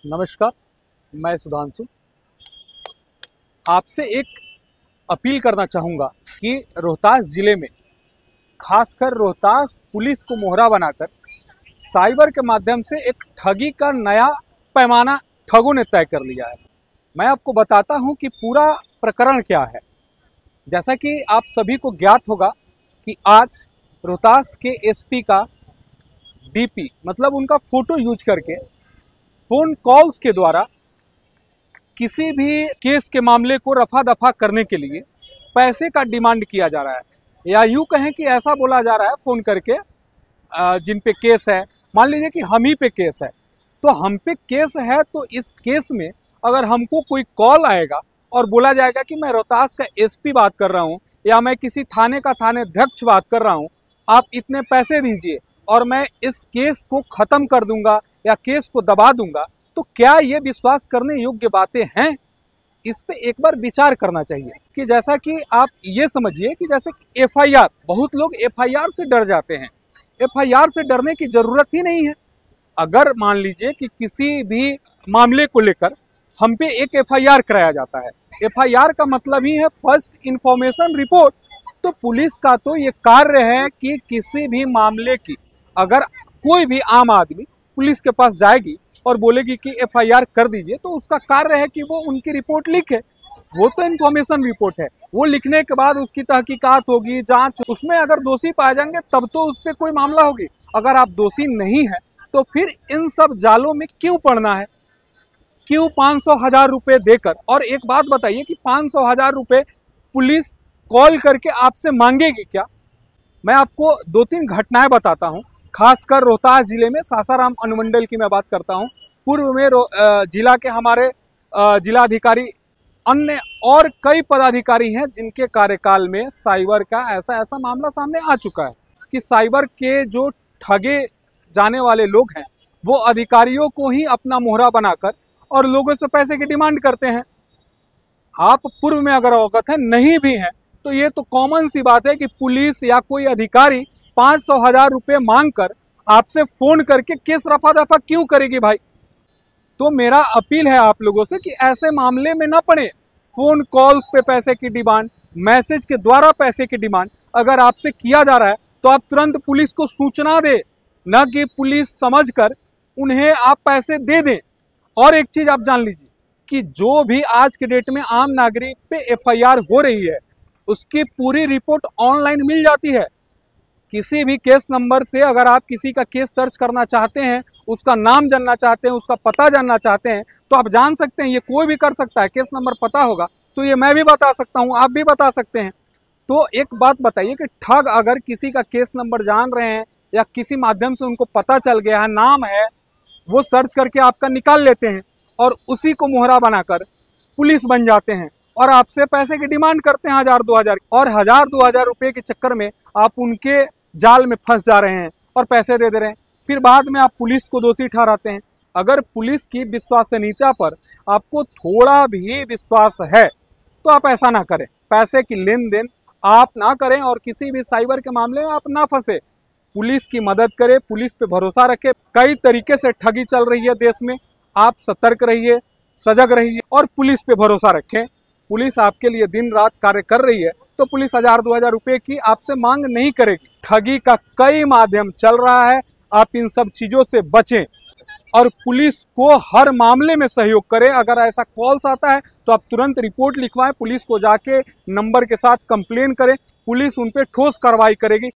नमस्कार, मैं सुधांशु आपसे एक अपील करना चाहूँगा कि रोहतास ज़िले में खासकर रोहतास पुलिस को मोहरा बनाकर साइबर के माध्यम से एक ठगी का नया पैमाना ठगों ने तय कर लिया है। मैं आपको बताता हूँ कि पूरा प्रकरण क्या है। जैसा कि आप सभी को ज्ञात होगा कि आज रोहतास के एसपी का डीपी मतलब उनका फ़ोटो यूज करके फ़ोन कॉल्स के द्वारा किसी भी केस के मामले को रफा दफा करने के लिए पैसे का डिमांड किया जा रहा है, या यूँ कहें कि ऐसा बोला जा रहा है फ़ोन करके जिन पे केस है, मान लीजिए कि हम ही पे केस है, तो हम पे केस है तो इस केस में अगर हमको कोई कॉल आएगा और बोला जाएगा कि मैं रोहतास का एसपी बात कर रहा हूँ या मैं किसी थाने का थानाध्यक्ष बात कर रहा हूँ, आप इतने पैसे दीजिए और मैं इस केस को ख़त्म कर दूंगा या केस को दबा दूंगा, तो क्या ये विश्वास करने योग्य बातें हैं? इस पे एक बार विचार करना चाहिए। कि जैसा कि आप ये समझिए कि जैसे एफआईआर, बहुत लोग एफआईआर से डर जाते हैं। एफआईआर से डरने की ज़रूरत ही नहीं है। अगर मान लीजिए कि किसी भी मामले को लेकर हम पे एक एफआईआर कराया जाता है, एफआईआर का मतलब ही है फर्स्ट इंफॉर्मेशन रिपोर्ट। तो पुलिस का तो ये कार्य है कि किसी भी मामले की अगर कोई भी आम आदमी पुलिस के पास जाएगी और बोलेगी कि एफआईआर कर दीजिए, तो उसका कार्य है कि वो उनकी रिपोर्ट लिखे। वो तो इन्फॉर्मेशन रिपोर्ट है, वो लिखने के बाद उसकी तहकीकात होगी, जांच, उसमें अगर दोषी पाए जाएंगे तब तो उस पर कोई मामला होगी। अगर आप दोषी नहीं है तो फिर इन सब जालों में क्यों पड़ना है? क्यों 500,000 रुपये देकर? और एक बात बताइए कि 500,000 रुपये पुलिस कॉल करके आपसे मांगेगी क्या? मैं आपको 2-3 घटनाएं बताता हूं। खासकर रोहतास जिले में सासाराम अनुमंडल की मैं बात करता हूं। पूर्व में जिला के हमारे जिलाधिकारी, अन्य और कई पदाधिकारी हैं जिनके कार्यकाल में साइबर का ऐसा मामला सामने आ चुका है कि साइबर के जो ठगे जाने वाले लोग हैं वो अधिकारियों को ही अपना मोहरा बनाकर और लोगों से पैसे की डिमांड करते हैं। आप पूर्व में अगर अवगत है, नहीं भी हैं, तो ये तो कॉमन सी बात है कि पुलिस या कोई अधिकारी 500,000 रुपये मांग कर आपसे फोन करके केस रफा दफा क्यों करेगी भाई? तो मेरा अपील है आप लोगों से कि ऐसे मामले में ना पड़े। फोन कॉल्स पे पैसे की डिमांड, मैसेज के द्वारा पैसे की डिमांड अगर आपसे किया जा रहा है तो आप तुरंत पुलिस को सूचना दें, न कि पुलिस समझकर उन्हें आप पैसे दे दें। और एक चीज आप जान लीजिए कि जो भी आज के डेट में आम नागरिक पे एफआईआर हो रही है उसकी पूरी रिपोर्ट ऑनलाइन मिल जाती है। किसी भी केस नंबर से अगर आप किसी का केस सर्च करना चाहते हैं, उसका नाम जानना चाहते हैं, उसका पता जानना चाहते हैं, तो आप जान सकते हैं। ये कोई भी कर सकता है। केस नंबर पता होगा तो ये मैं भी बता सकता हूँ, आप भी बता सकते हैं। तो एक बात बताइए कि ठग अगर किसी का केस नंबर जान रहे हैं या किसी माध्यम से उनको पता चल गया है, नाम है, वो सर्च करके आपका निकाल लेते हैं और उसी को मोहरा बनाकर पुलिस बन जाते हैं और आपसे पैसे की डिमांड करते हैं 1,000-2,000, और 1,000-2,000 रुपये के चक्कर में आप उनके जाल में फंस जा रहे हैं और पैसे दे रहे हैं। फिर बाद में आप पुलिस को दोषी ठहराते हैं। अगर पुलिस की विश्वसनीयता पर आपको थोड़ा भी विश्वास है तो आप ऐसा ना करें। पैसे की लेन देन आप ना करें और किसी भी साइबर के मामले में आप ना फंसे। पुलिस की मदद करें, पुलिस पे भरोसा रखें। कई तरीके से ठगी चल रही है देश में, आप सतर्क रहिए, सजग रहिए और पुलिस पे भरोसा रखें। पुलिस आपके लिए दिन रात कार्य कर रही है तो पुलिस 1,000-2,000 रुपये की आपसे मांग नहीं करेगी। ठगी का कई माध्यम चल रहा है, आप इन सब चीज़ों से बचें और पुलिस को हर मामले में सहयोग करें। अगर ऐसा कॉल्स आता है तो आप तुरंत रिपोर्ट लिखवाएं, पुलिस को जाके नंबर के साथ कंप्लेन करें, पुलिस उन पर ठोस कार्रवाई करेगी।